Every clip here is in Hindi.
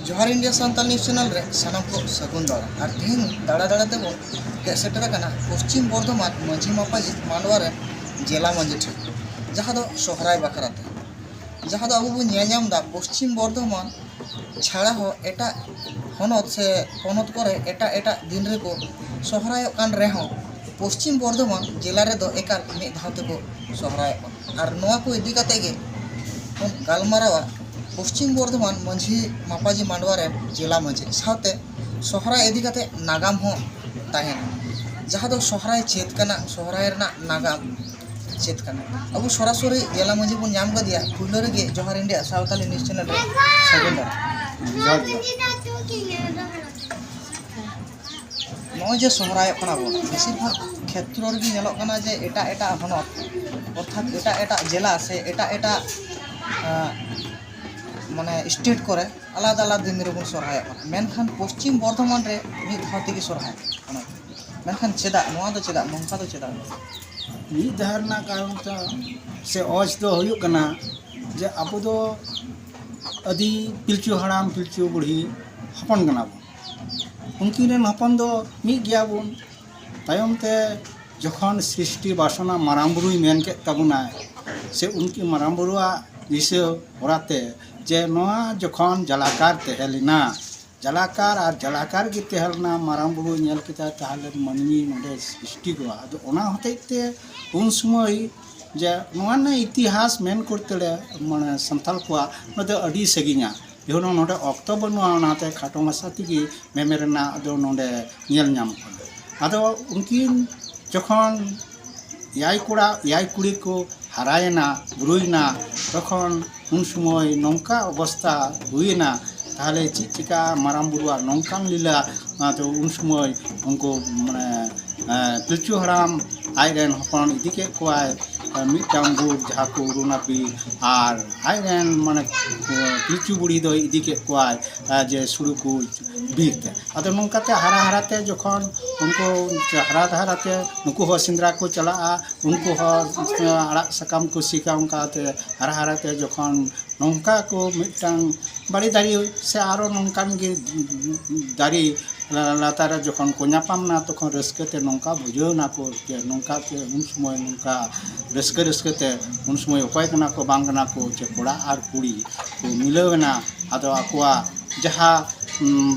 जोहार इंडिया सानताल न्यूज चैनल रे सानाम को सगुन दाड़ा और तेहन दाड़ा दाड़ा तेबो हे सेटर कना पश्चिम बर्धमान माझी मापाजी मांडवा रे जिला मंजी ठे जहाँ दो सोहराय बाखराते जहाँ दो अबो बो ᱧᱮᱧᱟᱢ दा पश्चिम बर्धमान छाड़ा हो एटा हनत से पनत करे एटा एटा दिन रे को सोहराय कान रे हो पश्चिम बर्धमान जिला रे दो एकाल मिद धावते को सोहराय और नोआ को इदी काते गे गालमारावा पश्चिम बर्धमान मंझी मापाजी मांडवा रे जिला मंझी साथे सोहराय इदी काते नागाम हो ताहेन जहाँ दो सोहराय चेत कना सोहराय रना नागाम चेत कना अब सरासरि जिला मंझी बन नाम गदिया पुलो रे जोहार इंडिया सावताली न्यूज चैनल रे सगुन नॉय सोहराय कना बो बेसिर भाग क्षेत्र रे नेलो कना जे एटा एटा हनत अर्थात एटा एटा जिला से एटा एटा माने स्टेट करे आलादा आलादा दिन रे बन सोहराय मेनखान पश्चिम बर्धमान रे मिद धाव तेगे सोहराय कना मेनखान चेदा नोआ दो चेदा नोंका दो चेदा मिद धारना कारण तो से ऑज दो हुयुग कना जे अब दो अदी पिलचू हड़ाम पिलचू बुढ़ी हपन कना बो उनकी रेन हपन दो मिद गया बन तायम ते जखन सृष्टि बासना माराम बुरुई मेन के तबुना से उनकी माराम बुरुआ दिसे होराते जे नोआ जखन जलाकार तेहलिना जलाकार और जलाकार की तेहलना माराम बुरु नेल किता ताहले मनमी नोडे सृष्टि को आदो ओना होतेते उन समय जे नोआ ने इतिहास मेन करते माने संथाल को नोदे अडी सगिना योनो नोडे ऑक्टो बनुआ ओनाते खाटो मासा तिगी मेमेरना आदो नोडे नेल नाम आदो उनकिन जखन याय कुड़ी को हारायना बुरुइना तखन उन समय नौका अवस्था हुईना ताहले चिका माराम बुरुआ नौकान लीला तो उन समय उनको माने पिलचू हड़ाम आयरन हपन इदी के कोआय मिटांग बुर जहाँ को रुनापी और आयरन माने पिलचू बुढ़ी दो इदी के कोआय जे सुड़ू को बीरते अदो नौकाते हरा हराते जखन उनको हरा हराते उनको हो सिंद्रा को चला उनको हो आड़ा सकाम को सिका उनकाते हरा हराते जखन नौका को मिटांग बड़ी दारी से आरो नौकान के दारी लातार जखन को नापामना तखन रस्कते नौका बुझेना को नौका के उन समय नौका रस्कते उन समय उपाय कना को बांगना को जे कोड़ा और कुड़ी को मिलवेना आदो आकुआ जहाँ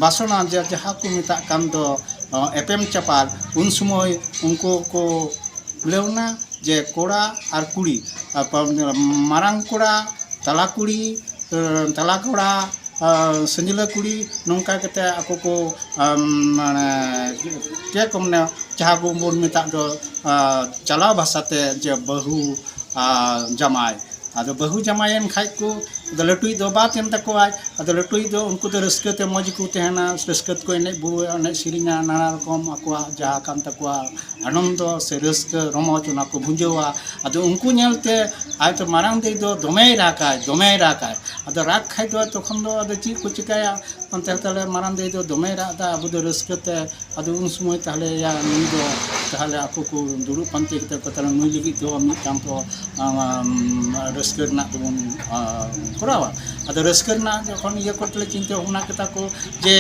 बासना जहाँ को मिता कान दो एपेम चपाल उन समय उनको को मिलवना जे कोड़ा और कुड़ी मारांग कोड़ा तला कुड़ी तला कोड़ा संजिला कुड़ी नौका कते आको को माने के कमने जहाँ को बोल मिता दो चला भाषाते जे बहु जमाय आदो बहु जमायन खाई को लटुई दो बात एम तकोआय आदो लटुई दो उनको तो रस्कते मौज को तेहना रस्कत को एने बुरु एने सिरिंगा नाना रकम आकोआ जहाँ कान तकोआ आनंद से रस्क रमज उना को भुंजवा आदो उनको नेलते आय तो मारांग दे दो दोमे राकाय आदो राग खाई दो तखन दो आदो ची को चिकाया अंते ताले मारांग दे दो दोमे रादा अब दो रस्कते आदो उन समय ताले या नुई दो ताले आको को दुरु पंते कते को ताले नुई लगी दो मिटाम तो रस्करना बन करावा आदो रस्करना जखन ये करते चिंता भावना कता को जे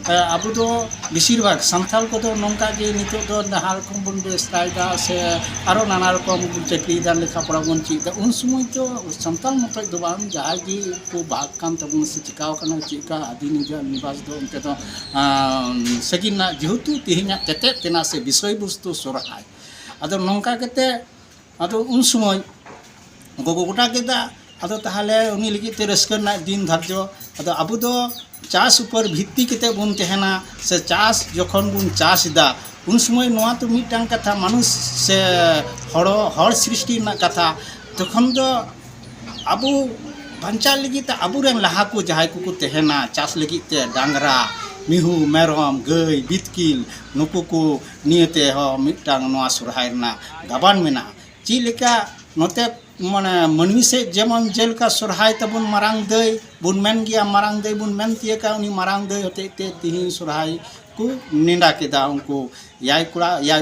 अब दो बेसिर भाग सान्थाल को तो नौका जे नितो दो नाना रकम बन बेस्तायदा से आरो नाना रकम चाकरी दान लेखा पढ़ा बन चीदा उन समय तो सान्थाल मत दो बांग जहाँ जी को भाग कान तबन से चिकाव कना चिका आदि निवास दो उनके तो सगिना जेहेतु तेहना तेते तेना से विषय वस्तु सोरहाय आदो नौका कते आदो उन समय गोगो गोटा केदा आदो ताहले उनी लगी ते रस्करना दिन धार्य आदो अब दो चास ऊपर भित्ति केते बन तेहना से चास जखन बुन चास दा उन समय नोआ तो मिटांग कथा मानुष से हड़ सृष्टि ना कथा तखन दो अबो बांचा लगी ते अबुरेन लहा को जहाय को तेहना चास लगी ते डांगरा मिहू मेरम गई बितकिल नुकु को नियते हो मिटांग नोआ सुरहायना गाबान मेना ची लेका नोते माने मनवी से जेमन जेलका सोरहाय तबुन मारांग दई बुन मेन गया मारांग दई बुन मेन तियका उनी मारांग दई होते ते तिहिन सोरहाय को नेंडा केदा उनको याय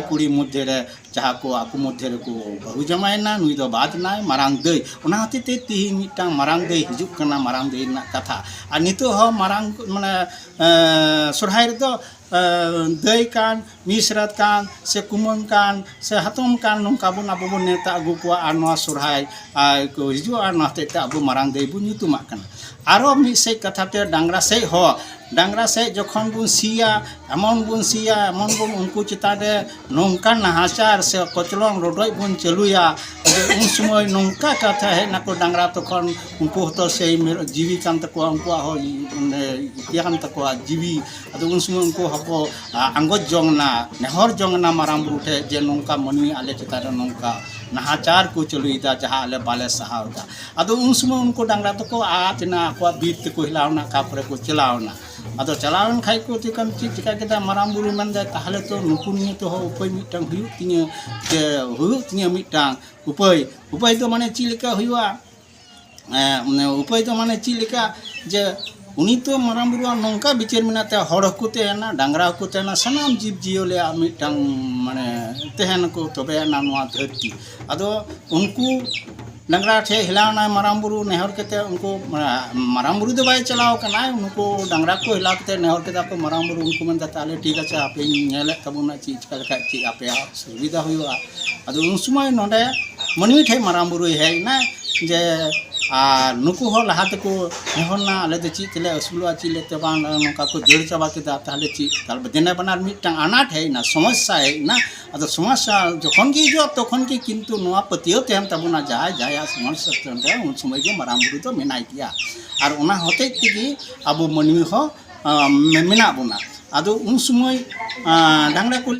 कुड़ी मध्य रे जहाँ को आकु मध्य रे को बहु जमायना नुई दो बात नाय मारांग दई ओना हतेते तिहि मिटांग मारांग दई हिजुक कना मारांग दई ना कथा आ नितो हो मारांग माने सोरहाय रे दो दई कान मिसरत कान से कुमन कान से हतम कान नोंका बन आबो बन नेता अगु को आ नोआ सोरहाय को हिजु आ नहतेते आबो मारांग दई बु nyutumak kana आरो मिद से कथा ते डांगरा से हो डांगरा से जखन बुन सिया एमन बुन उनको चितान रे नौका नाहाचार से कचलंग रोडोय बुन चलुया उन समय नौका कथा है ना को डांगरा तखन उनको तो से जीवी कान तको उनको हो इतिहान तको जीवी अदो उन समय उनको हको अंगज जोंगना नेहर जोंगना माराम बुठे जे नौका मनुई आले चितान रे नौका नाहाचार को चलुईदा जहाँ आले बाले सहावदा अदो उन समय उनको डांगरा तको आतना को बीत को हिलावना कापरे को चलावना अदो चलावन खाई को तिकन चिका केदा माराम बुरु मंदा ताहले तो नुकु निये तो हो उपाय मिटांग हुयु तिने जे हुयु तिने मिटांग उपाय तो माने चिलिका हुयुआ उपाय तो माने चिलिका जे उनी तो माराम बुरु नौका बिचार मिनाते हड़ को तेना डांगरा को तेना सनाम जीव जियोले मिटांग माने तेहन को तबे ना नोआ धरती अदो उनको डांगरा ठे हिलावना माराम बुरु नेहर केते उनको माराम बुरु दो बाय चलाव कना उनको डांगरा को हिला केते नेहर केता को माराम बुरु उनको मन ताले ठीक আছে आपे नेले तबुना चीज का लका ची आपे सुविधा हुआ अदो उन समय नोडे मनुई ठे माराम बुरु है ना जे नुकु हो लहात को नेहरना आले दे ची तले असुलवा ची लेते बान नोका को जड़ चाबा केता ताले ची ताल बदेना बनार मिटांग अनाट है ना समस्या है ना अदो समस्या जखन की जो तखन की किंतु नोआ पतियो तेम तबुना जाय समस्या तंदे उन समय के माराम बुरु तो मेनाय किया और उना होते कि अब मनुई हो मेना बुना अदो उन समय डांगरा को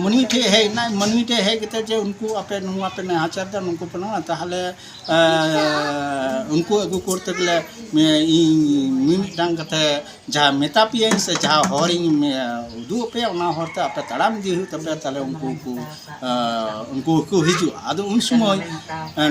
मनुई ठे है ना मनुई ठे है केते जे उनको आपे नु आपे ने आचार दा उनको पना ताहले उनको अगु करते गले मिमिटांग कते जहाँ मेता पिए से जहाँ हरिंग उदु पे उना हरते आपे तड़ाम दी तबे ताले उनको को हिजु अदो उन समय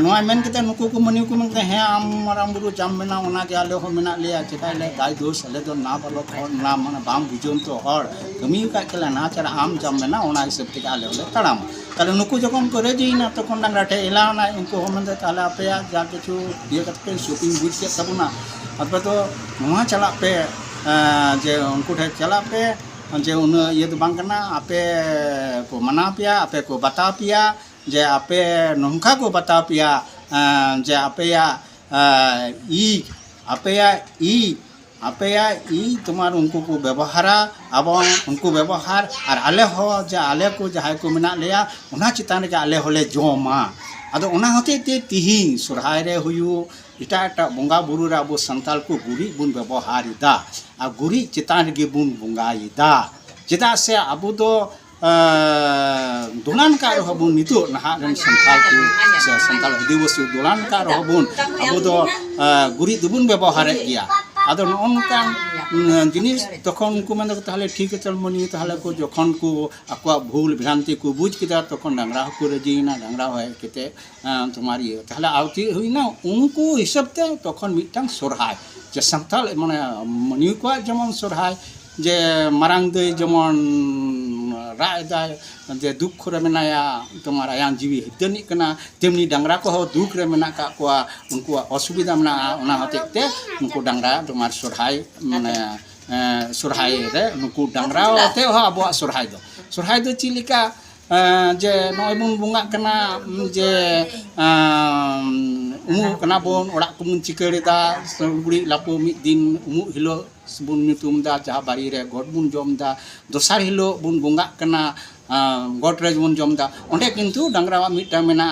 नोआ मेन केते नुको को मनुई को मनते है आम माराम बुरु जाम मेना उना के आले हो मेना लिया चिकाले दाय दोष आले दो ना बलो ना माने बाम बुझोन तो हर कमी का केला ना चरा आम जाम मेना उना हिसाब ते आले होले तड़ाम ताले नुको जखन करे जीना तखन डांगरा ठे इलाना उनको हो मनते ताले आपे जा किछु ये कते शॉपिंग बुझ के तबुना अबे तो नोआ चला पे जे उनको ठे चला पे जे उन ये तो बांग कना आपे को मना पिया आपे को बता पिया जे आपे नोंका को बता पिया जे आपे या ई तुम्हार उनको को व्यवहारा अब उनको व्यवहार और आले हो जे आले को जहाँ को मेना लिया उना चितान के आले होले जोमा अदो उना होते ते तिहि सोरहाय रे हुयु इटा बंगा बुरु रे अब संताल को गुरी बुन व्यवहारिदा आ गुरी चितान गे बुन बंगाइदा चेदा से अब दो दोलान का रहबुन नितो नहा रन संताल को संताल आदिवासी दोलान का रहबुन अब दो गुरी दुबुन व्यवहार गया आदो नौकान जिनिस तखन उनको मन ताहले ठीक चल मनी ताहले को जखन को आको भूल भ्रांति को बुझ केदा तखन डांगरा को रजीना डांगरा है केते तुम्हारी ताहले आवती हुईना उनको हिसाब ते तखन मिटांग सोरहाय जे संताल माने मनी को जेमन सोरहाय जे मारांग दई जेमन रायदाय जे दुख रे मेनाया तुम्हारा यान जीवी हितनी कना तेमनी डांगरा को हो दुख रे मेना का को उनको असुविधा मेना ओना होते उनको डांगरा तुम्हार सोरहाय माने सोरहाय रे उनको डांगरा होते हो अब सोरहाय दो चिलिका जे नय बुन बुंगा कना जे उमु कना बोन ओड़ा को मुन चिकरेदा गुड़ी लापो मिद दिन उमु हिलो बुन nyutum दा जहाँ बारी रे गोट बुन जम दा दोसार हिलो बुन बुंगा कना गोट रे बुन जम दा ओंडे किंतु डांगरा मिटा मेना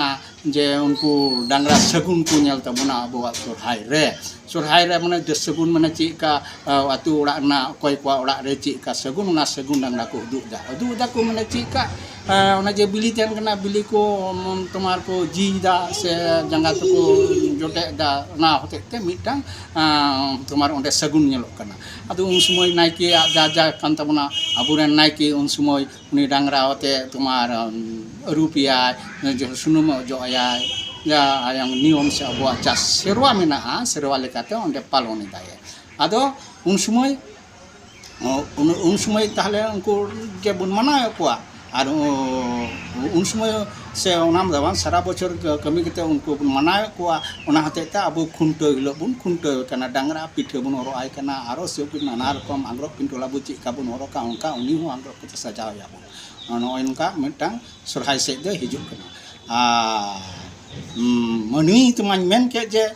जे उनको डांगरा सगुन को नेल तबना अबवा सोरहाय रे माने दे सगुन माने चिका आतु ओड़ा ना कोय को ओड़ा रे चिका सगुन ना सगुन डांगरा को उदु दा को माने चिका ओना जे बिली तेन कना बिली को तुम्हार को जी दा से जंगा तो को जोटे दा ना होते ते मिटांग तुम्हार ओंडे सगुन नेलो कना अदु उन समय नायके जा कान तबना अबुरेन नायके उन समय उनी डांगरा होते तुम्हार रुपिया जो सुनुम जो आया या yang नियम से अब चास सेरवा मेना सेरवा लेकाते ओंडे पालन दाये आदो उन समय उन समय ताहले उनको जे बन मनाए कोआ और उन समय से ओनाम दबान सारा बचर कमी कते उनको बन मनाए कोआ ओना हतेता अब खुंटो हिलो बुन खुंटो कना डांगरा पिठे बुन हरो आय कना आरो से नाना रकम आंग्रब पिंटोला बुची का बुन हरो का उनका उनी हो आंग्रब को सजाव या बुन उनका मिटांग सरहाय से दे हिजुक कना मनुई तुमान मेन के जे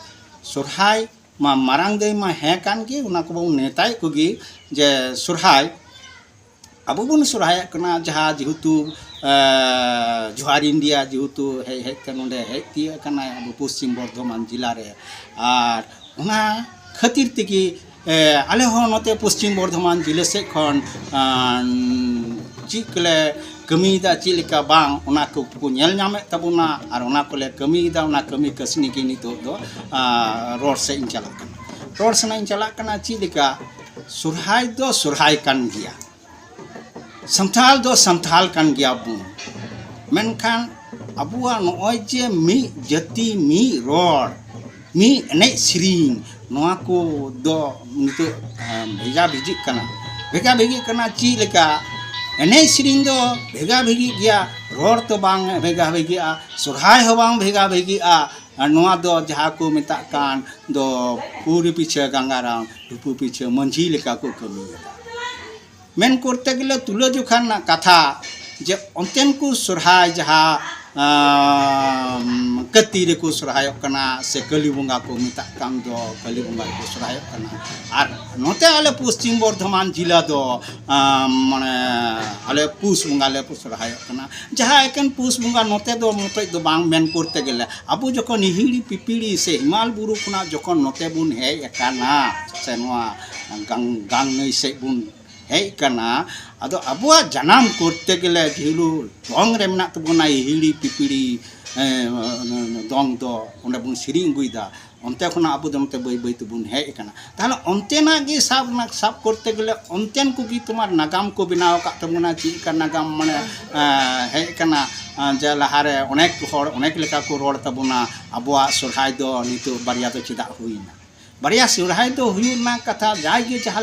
सरहाय मा मारांग दे मा है कान की उना को बन नेताय को गी जे सरहाय अब बन सरहाय कना जहा जेहुतु जोहार इंडिया जेहुतु हे नोडे हे तिया कना अब पश्चिम बर्धमान जिला रे और उना खातिर तकी आले हो नते पश्चिम बर्धमान जिले से खन चिकले कमीदा चिलिका बांग उना को नेल नामे तबुना और उना कोले कमीदा उना कमी कसनी की नितो दो रोड से इंचला रोड से इंचला कना चिलिका सरहाय दो सरहाय कान गिया संथाल दो संथाल कान गिया बुन मेनखान अबुआ नोय जे मी जाति मी रोड मी एने सिरिंग नोआ को दो नितो भेजा भेजी कना चिलिका एने सिरिंग दो भेगा भेगी गया रोड तो बांग भेगा भेगिया सरहाय हो बांग भेगा भेगिया नोआ दो जहा को मेता कान दो पूरी पीछे गंगाराम डुपू पीछे मंझी लेका को कमी मेन करते गले तुलो जुखान ना कथा जे अंतेन को सरहाय जहा कती रे को सरहाय कना से कली बंगा को मेता कान दो कली बंगा को सरहाय कना और नोते आले पश्चिम बर्धमान जिला दो माने आले पुस बंगा ले सरहाय कना जहा एकन पुस बंगा नोते दो बांग मेन करते गले अबु जखन हिड़ी पिपिड़ी से हिमाल बुरु खुना जखन नोते बुन हे एकाना से नोआ गांग नई से बुन हे कना अदो अबुआ जनाम करते गले झिलु दोंग रे मेना तबुना हिड़ी पिपिड़ी दोंग दो ओंडे बुन सिरिंग गुइदा अंते खुना अब दमते बई बई तबुन हे कना ताहले अंतेना गे साब करते गले अंतेन को गी तुम्हार नागाम को बनाव का तबुना ची का नागाम माने हे कना जे लहारे अनेक हर अनेक लेका को रोड तबुना अबुआ सरहाय दो नितो बारिया दो चिदा हुइना बारिया सरहाय दो हुयुना कथा जायगे जहा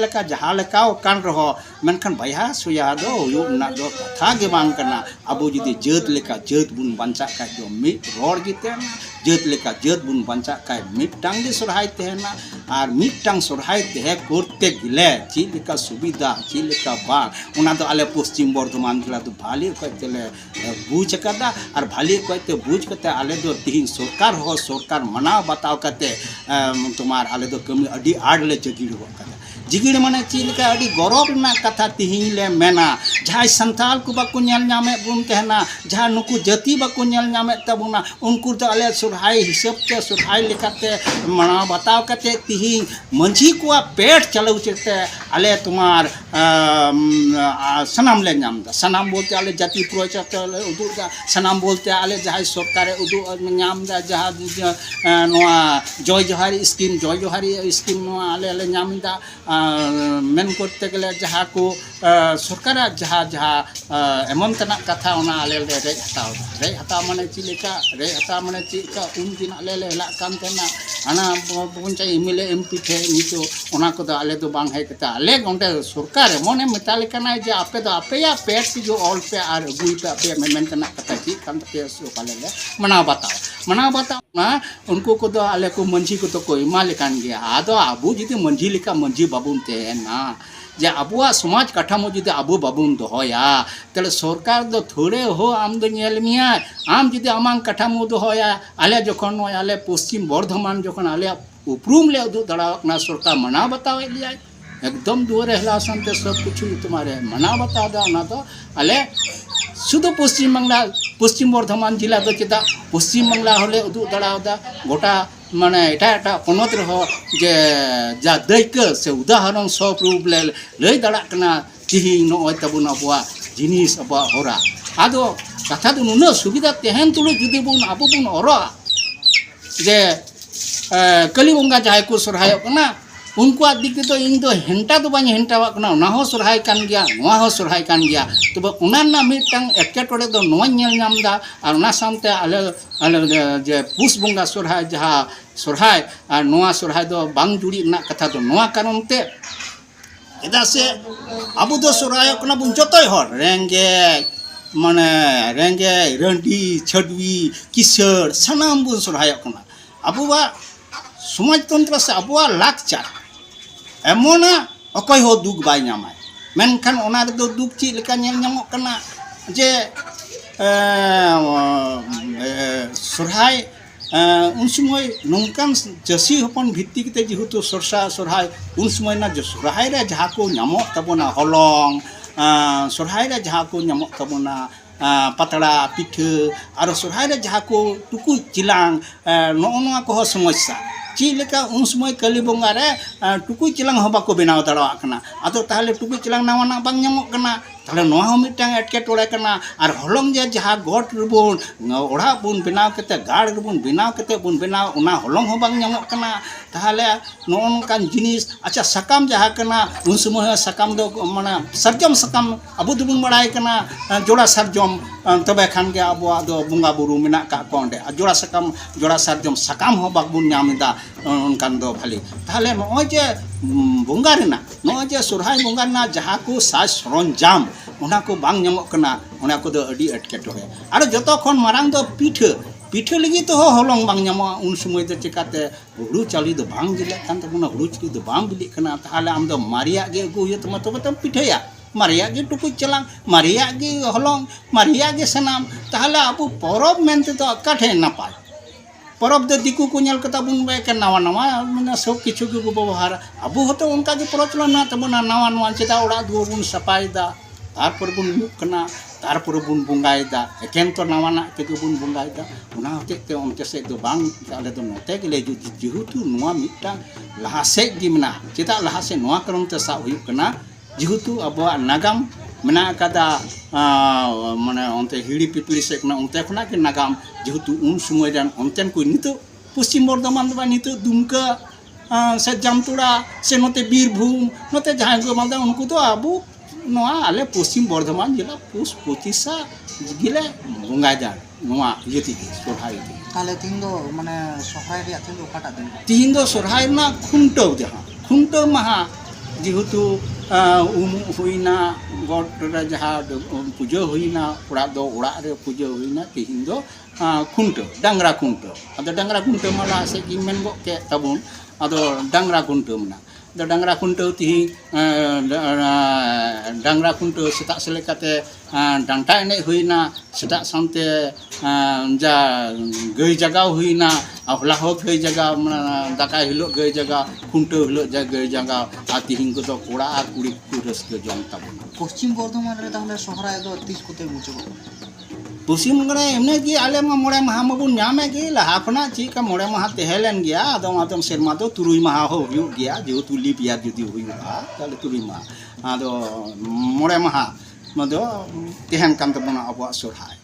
लेका कान रहो मेनखान भैया सुया दो हुयुना दो कथा गे बांग कना अब जुदी जात लेका जात बुन बंचा का दो मिट रोड गिते जात लेका जात बुन बंचा का मिटटांग गे सरहाय तेना और मिटटांग सरहाय तेहे करते गिले ची लेका सुविधा ची लेका बा उना दो आले पश्चिम बर्धमान जिला दो भाली कइतेले बुझ कदा और भाली कइते बुझ कते आले दो तिहिन सरकार मनाव बताव कते तुम्हार आले दो कमी अडी आडले जगिड़ कदा जिगिड़ माने चिलका अडी गौरव ना कथा तिहिन ले मेना जहां संथाल को बाको नेल नामे बुन कहना जहां नुकु जाति बाको नेल नामे तबुना उनको तो आले सरहाय हिसाब ते सरहाय लेखाते मना बताव कते तिहिन मंझी को पेट चलौ चते आले तुम्हार सनाम ले नामदा सनाम बोलते आले जाति प्रोचत उदुदा सनाम बोलते आले जहां सरकार उदु नामदा जहां नोआ जय जोहारी स्कीम नोआ आले नामदा मेन करते गले जहाँ को सरकार जहाँ एमन तना कथा उना आले रे हताव माने चिलेका रे हताव माने चिका उन दिन आले हेला कान तेना आना पंचायत एमएलए एमपी थे नितो उना को आले दो बांग है कता आले गोंटे सरकार एमन मेताले कना जे आपे दो आपे पेट जो ऑल पे और गुई पे आपे मेन तना कथा ची कान पे सो काले मना बताओ ना उनको को दो आले को मंझी को तो कोई मा लेकान गया आदो आबू जुदी मंझी लेका मंझी बाबुन ते ना जे अबुआ समाज काठामो जुदी आबू बाबुन दोहया तले सरकार दो थोड़े हो आम दो नेल मिया आम जुदी आमांग काठामो दोहया आले जखन आले पश्चिम बर्धमान जखन आले उपरूम ले उदु दड़ावना सरकार मना बतावे लिया एकदम दुआरे हला संते सब कुछ तुम्हारे मना बता दा ना तो आले शुद्ध पश्चिम बर्धमान जिला दो चेदा पश्चिम बांगला हले उदु दड़ावदा गोटा माने एटा पनत रहो जे जा दैक से उदाहरण सब रूप ले लई दड़ा कना तिहि नय तबुन अबुआ जिनिस अबुआ होरा आदो कथा दो नुना सुविधा तेहन तुलो जुदी बुन आबो बुन ओरो जे कली बंगा जाय को सरहाय कना उनको दिक तो इन तो हेंटा तो बानी हेंटा वाकना ना हो सरहाय कान गया नोआ हो सरहाय कान गया तो उना मिटंग एटकेटोड़े दो नोआ नेल नामदा और ना सामते आले जे पुस बंगा सरहाय जहा सरहाय और नोआ सरहाय दो बांग जुड़ी ना कथा तो नोआ कारण ते चेदा से अब दो सोराय कना बुन जतोय हर रेंगे माने रेंगे रंडी छडवी किशोर सनाम बुन सोराय कना अबुवा समाज तंत्र से अबुवा लाकचार एमोना अकय हो दुख बाय नामाय मेनखान ओना दो दुख ची लेका नेल नामक कना जे सोराय उन समय नौकान जसी हपन भित्ति के जेहेतु सरसा सोरहाय उन समय ना जो सोरहाय रे जहाँ को नामक तबना हलंग सोरहाय रे जहाँ को नामक तबना पतड़ा पिठे और सोरहाय रे जहाँ को टुकु चिलांग नोआ को समस्या चीलेका उन समय कली बंगा रे टुकु चिलांग हबा को बनाव दाड़ा कना आदो ताहले टुकु चिलांग नावा ना बांग नामक कना ताहले नोआ हो मिटांग एटकेटोड़े कना और हलंग जे जहाँ गोट रबोन ओढ़ा बुन बनाव कते गाड़ रबोन बनाव कते बुन बनाव उना हलंग हो बांग नामक कना ताहले नोनकान जिनिस अच्छा सकाम जहाँ कना उन समय सकाम दो माने सरजम सकाम अबु दुबुन बड़ाय कना जोड़ा सरजम तबे खान के अबु दो बुंगा बुरु मेना का कोंडे जोड़ा सरजम सकाम हो बागबुन नामिदा उनकान दो भली ताहले नोय जे बुंगा रेना नोय जे सोरहाय बुंगा ना जहाँ को साज सरंजाम उना को बांग नामक कना उना को दो अडी एटकेटोड़े आरो जतो खन मारांग दो पिठे लगी तो हलंग बांग नामा उन समय दो चिकाते हुड़ू चाली दो बांग बिले कान तबना हुड़ू चाली दो बांग बिले कना ताहले आम दो मारिया गे अगु हुयो तमा तबे तम पिठेया मारिया गे टुकु चलांग मारिया गे हलंग मारिया गे सनाम ताहले अबु परब मेनते तो अकाठे नापाय परब दो दिकु को नेल कता बुन बे के नावा माने सब किछु के व्यवहार अबु होतो उनका के प्रचलन ना तबना नावा चेदा ओड़ा दो बुन सपायदा तारपर बुन मुकना तारपर बुन बुंगायदा एकेन तो नावाना के बुन बुंगायदा उना होते ते उनते से दो बांग आले दो नोते के ले जेहेतु नोआ मिटा लहा से gi mena चेदा लहा से नोआ करम ते सा हुयु कना जेहेतु अबवा नागाम मेना कदा माने उनते हिड़ी पिपली से कना उनते खना के नागाम जेहेतु उन समय जान उनतेन को नितो पश्चिम बर्धमान दबा नितो दुमका से जामतुड़ा से नोते बीरभूम नोते जहां को मालदा उनको तो अबु नोआ आले पश्चिम बर्धमान जिला पुस पोतिसा गिले बुंगायदा नोआ यति सोरहाय ताले तीन दो माने सोहराय रे तीन दो काटा दिन तीन दो सोरहाय ना खुंटो जहां खुंटो महा जेहेतु हुईना गॉड रे जहां पूजा हुईना ओड़ा दो ओड़ा रे पूजा हुईना तीन दो खुंटो डांगरा खुंटो अदो डांगरा खुंटो माला से कि मेन गो के तबुन अदो डांगरा खुंटो मना द डांगरा खुंटो ती डांगरा खुंटो सेता सेलेकाते डांटा एने हुईना सेता सामते जा गई जगह हुईना हला हो गई जगह दाका हिलो गई जगह खुंटो हिलो जा गई जगह आ तिहिं को तो कोड़ा आ कुड़ी को रस्के जम तबन पश्चिम बर्धमान रे ताहले सोहराय दो तीस कोते मुचो पश्चिम बंगाल एमने कि आले मा मोड़े माह माबुन नामे कि लहा खना चिका मोड़े माह तेहेलेन गया आदम आदम सेरमा दो तुरुई माह हो हुयु गया जेहेतु लिप या जुदी हुयुआ ताले तुरुई माह आदो मोड़े माह मदो तेहन कान तबना अबवा सोरहाय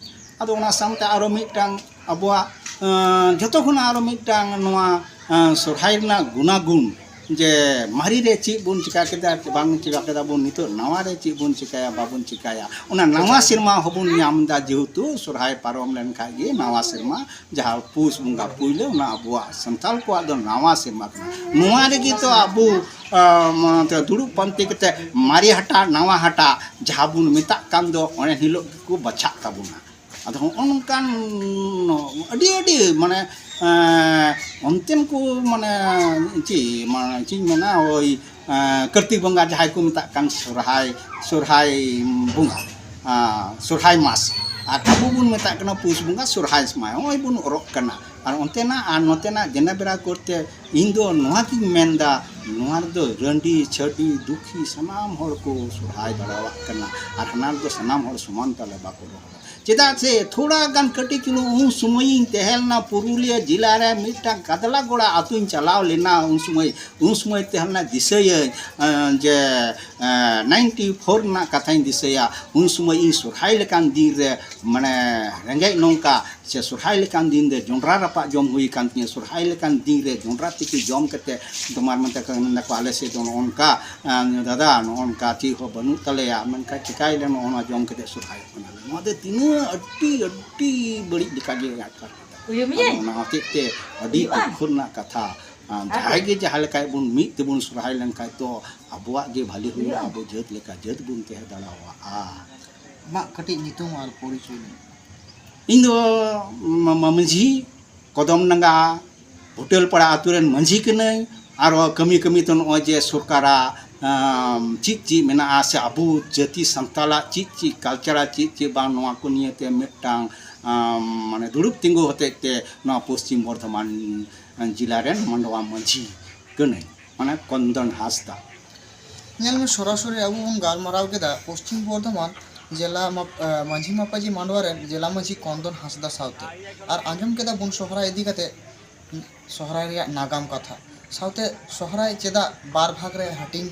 आदो ओना सामते आरो मिटांग अबवा जतो खना आरो मिटांग नोआ सोरहाय ना गुनागुण जे मारी रे ची बुन चिका केदा बांग चिका केदा बुन नितो नवा रे ची बुन चिकाया बाबुन चिकाया उना नवा सिरमा हबुन नामदा जेहेतु सोरहाय पारम लेन खागे नवा सिरमा जहां पुस बुंगा पुइले उना अबुआ संताल को आदो नवा सिरमा नोआ रे तो अबु दुड़ू पंती कते मारी हटा नवा हटा जहां बुन मिता कान दो ओने हिलो को बछा ताबुना अदो ओनकान अडी अडी माने अंतिम को माने ची मेना ओई कार्तिक बंगा जहां को मिता कान सोरहाय बुंगा सोरहाय मास और अबु बुन मिता कना पुस बुंगा सोरहाय समय ओई बुन ओरक कना और अंतेना और नोतेना जेना बेरा करते इन दो नोआ की मेनदा नोआ दो रंडी छटी दुखी सनाम हर को सोरहाय दड़ावा कना और हनार दो सनाम हर समान तले बाको चेदा से थोड़ा गान कटी चुनु उन समय तेहलना पुरुलिया जिला रे मिटा कदला गोड़ा आतुन चलाव लेना उन समय तेहलना दिसय जे 94 ना कथाइन दिसया उन समय सोरहाय लेकान दिन रे माने रेंगे नोंका से सोरहाय लेकान दिन रे जोंड्रा रपा जम हुई कांतिया सोरहाय लेकान दिन रे जोंड्रा तिकी जम कते तुम्हार मते कन को आले से जोन उनका दादा उनका ची हो बनु तलेया मन का चिकाई ले ओना जम कते सोरहाय बना मदे तीन अड्डी बड़ी दिखागे आकर ना होते अड्डी खुरना कथा जहागे जहां लेकाय बुन मित बुन सोरहाय लेन काय तो abuak ge bhali huya abu jaat leka jaat bun teh dalawa mak kati nyutum ar porichoy ni indo manji kodom nanga hotel pada aturan manji kenai aro kami ton oje surkara cici mena ase abu jati santala cici culture cici bang noa ko niye te metang mane durup tinggu hote te noa Paschim Bordhman jila ren mandoa manji kenai mane Kondon Hasda nyal me sorasori abu bun galmarao keda Paschim Bordhman জেলা মাঝি মাপাজি মান্ডওয়ারের জেলা মাঝি কন্দন হাসদা সাউতে আর আঞ্জম কেদা বুন সহরাই ইদি কাতে সহরাই রেয়াগ নাগাম কথা সাউতে সহরাই চেদা বার ভাগ রে হাটিং